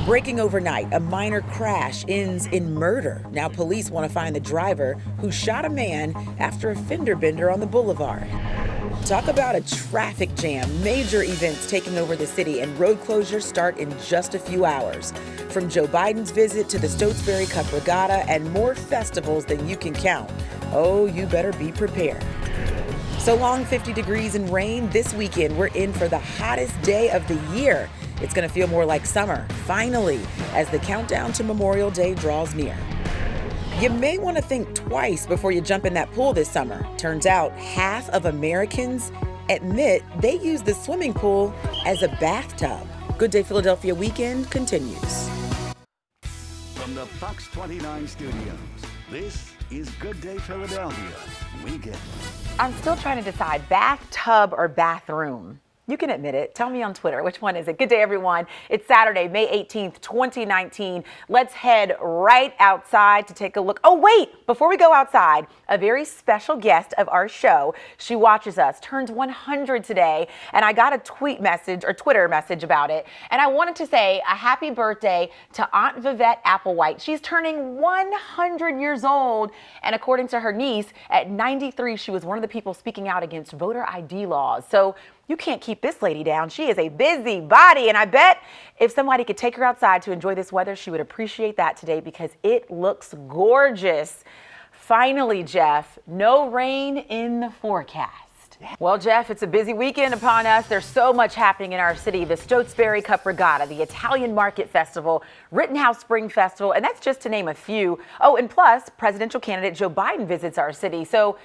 Breaking overnight, a minor crash ends in murder. Now police want to find the driver who shot a man after a fender bender on the boulevard. Talk about a traffic jam. Major events taking over the city and road closures start in just a few hours. From Joe Biden's visit to the Stotesbury Cup Regatta and more festivals than you can count. Oh, you better be prepared. So long 50 degrees and rain. This weekend, we're in for the hottest day of the year. It's going to feel more like summer, finally, as the countdown to Memorial Day draws near. You may want to think twice before you jump in that pool this summer. Turns out half of Americans admit they use the swimming pool as a bathtub. Good Day Philadelphia weekend continues. From the Fox 29 studios, this is Good Day Philadelphia weekend. I'm still trying to decide bathtub or bathroom. You can admit it. Tell me on Twitter. Which one is it? Good day, everyone. It's Saturday, May 18th, 2019. Let's head right outside to take a look. Oh, wait, before we go outside, a very special guest of our show. She watches us, turns 100 today, and I got a Twitter message about it. And I wanted to say a happy birthday to Aunt Vivette Applewhite. She's turning 100 years old. And according to her niece, at 93, she was one of the people speaking out against voter ID laws. So you can't keep this lady down. She is a busy body, and I bet if somebody could take her outside to enjoy this weather, she would appreciate that today because it looks gorgeous. Finally, Jeff, no rain in the forecast. Well, Jeff, it's a busy weekend upon us. There's so much happening in our city. The Stotesbury Cup Regatta, the Italian Market Festival, Rittenhouse Spring Festival, and that's just to name a few. Oh, and plus, presidential candidate Joe Biden visits our city. So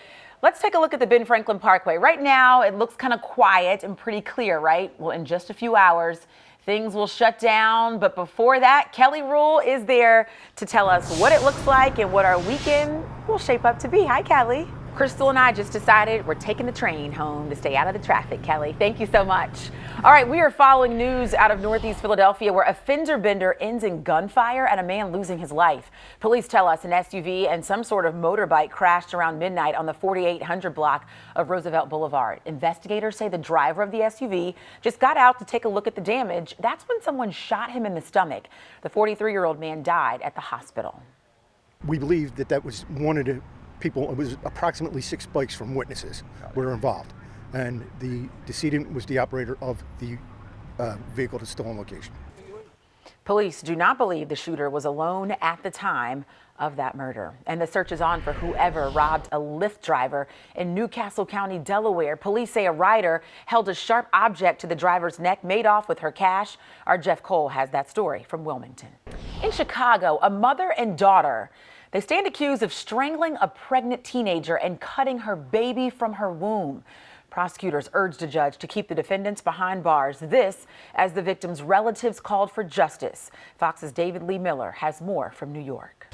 let's take a look at the Ben Franklin Parkway. Right now, it looks kind of quiet and pretty clear, right? Well, in just a few hours, things will shut down. But before that, Kelly Rule is there to tell us what it looks like and what our weekend will shape up to be. Hi, Kelly. Crystal and I just decided we're taking the train home to stay out of the traffic, Kelly. Thank you so much. All right, we are following news out of Northeast Philadelphia where a fender bender ends in gunfire and a man losing his life. Police tell us an SUV and some sort of motorbike crashed around midnight on the 4800 block of Roosevelt Boulevard. Investigators say the driver of the SUV just got out to take a look at the damage. That's when someone shot him in the stomach. The 43-year-old man died at the hospital. We believe that was one of the people. It was approximately 6 bikes from witnesses were involved, and the decedent was the operator of the vehicle that's still on location. Police do not believe the shooter was alone at the time of that murder, and the search is on for whoever robbed a Lyft driver in Newcastle County, Delaware. Police say a rider held a sharp object to the driver's neck, made off with her cash. Our Jeff Cole has that story from Wilmington. In Chicago, a mother and daughter, they stand accused of strangling a pregnant teenager and cutting her baby from her womb. Prosecutors urged a judge to keep the defendants behind bars. This as the victims' relatives called for justice. Fox's David Lee Miller has more from New York.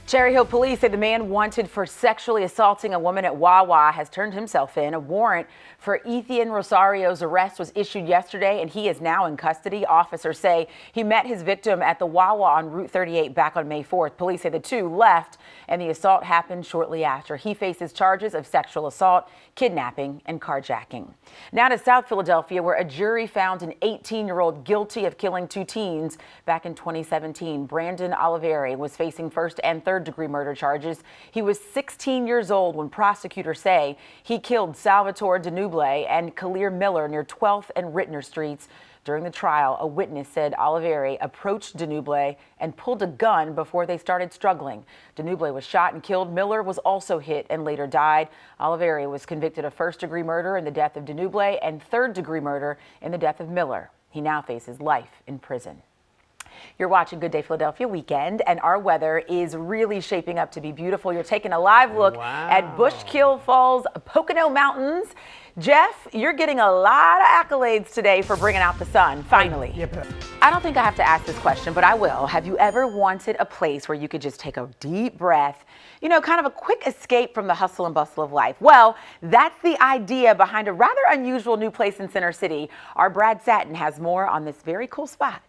Cherry Hill police say the man wanted for sexually assaulting a woman at Wawa has turned himself in. A warrant for Ethan Rosario's arrest was issued yesterday, and he is now in custody. Officers say he met his victim at the Wawa on Route 38 back on May 4th. Police say the two left, and the assault happened shortly after. He faces charges of sexual assault, kidnapping, and carjacking. Now to South Philadelphia, where a jury found an 18-year-old guilty of killing 2 teens back in 2017. Brandon Oliveri was facing first and third-degree murder charges. He was 16 years old when prosecutors say he killed Salvatore DeNuble and Kalir Miller near 12th and Rittner Streets. During the trial, a witness said Oliveri approached DeNuble and pulled a gun before they started struggling. DeNuble was shot and killed. Miller was also hit and later died. Oliveri was convicted of first-degree murder in the death of DeNuble and third-degree murder in the death of Miller. He now faces life in prison. You're watching Good Day Philadelphia weekend, and our weather is really shaping up to be beautiful. You're taking a live look at Bushkill Falls, Pocono Mountains. Jeff, you're getting a lot of accolades today for bringing out the sun, finally. Yep. I don't think I have to ask this question, but I will. Have you ever wanted a place where you could just take a deep breath, you know, kind of a quick escape from the hustle and bustle of life? Well, that's the idea behind a rather unusual new place in Center City. Our Brad Satin has more on this very cool spot.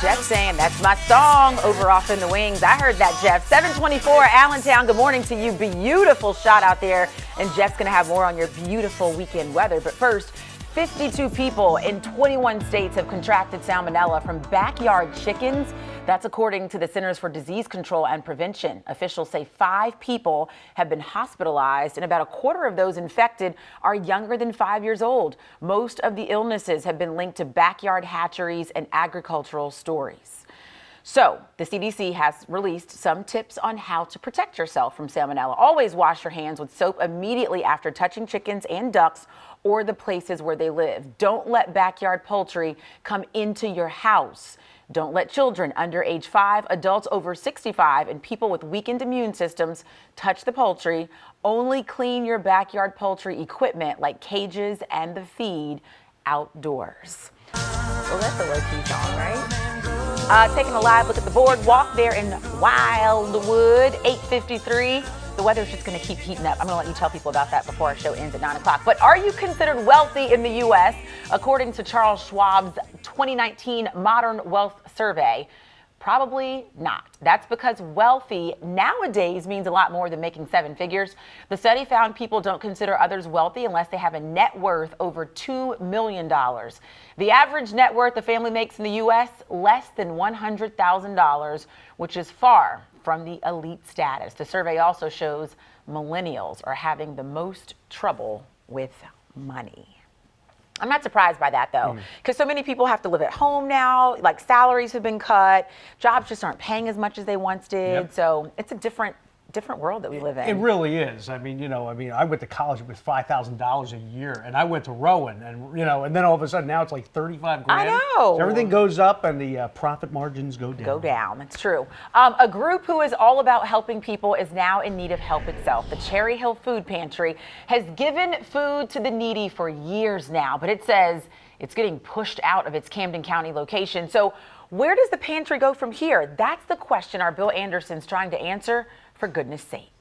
Jeff saying that's my song over off in the wings. I heard that, Jeff. 724 Allentown. Good morning to you. Beautiful shot out there And Jeff's going to have more on your beautiful weekend weather. But first, 52 people in 21 states have contracted salmonella from backyard chickens. That's according to the Centers for Disease Control and Prevention. Officials say 5 people have been hospitalized, and about a quarter of those infected are younger than 5 years old. Most of the illnesses have been linked to backyard hatcheries and agricultural stories. So the CDC has released some tips on how to protect yourself from salmonella. Always wash your hands with soap immediately after touching chickens and ducks or the places where they live. Don't let backyard poultry come into your house. Don't let children under age 5, adults over 65, and people with weakened immune systems touch the poultry. Only clean your backyard poultry equipment like cages and the feed outdoors. Well, that's a low-key song, right? Taking a live look at the boardwalk there in Wildwood, 8:53. The weather's just going to keep heating up. I'm going to let you tell people about that before our show ends at 9 o'clock. But are you considered wealthy in the U.S.? According to Charles Schwab's 2019 Modern Wealth Survey, probably not. That's because wealthy nowadays means a lot more than making 7 figures. The study found people don't consider others wealthy unless they have a net worth over $2 million. The average net worth a family makes in the U.S., less than $100,000, which is far from the elite status. The survey also shows millennials are having the most trouble with money. I'm not surprised by that, though, because so many people have to live at home now. Like, salaries have been cut. Jobs just aren't paying as much as they once did. Yep. So it's a different world that we live in. It really is. I mean, I went to college with $5,000 a year, and I went to Rowan, and and then all of a sudden now it's like 35 grand. I know. So everything goes up, and the profit margins go down. Go down. That's true. A group who is all about helping people is now in need of help itself. The Cherry Hill Food Pantry has given food to the needy for years now, but it says it's getting pushed out of its Camden County location. So where does the pantry go from here? That's the question our Bill Anderson's trying to answer, for goodness sake.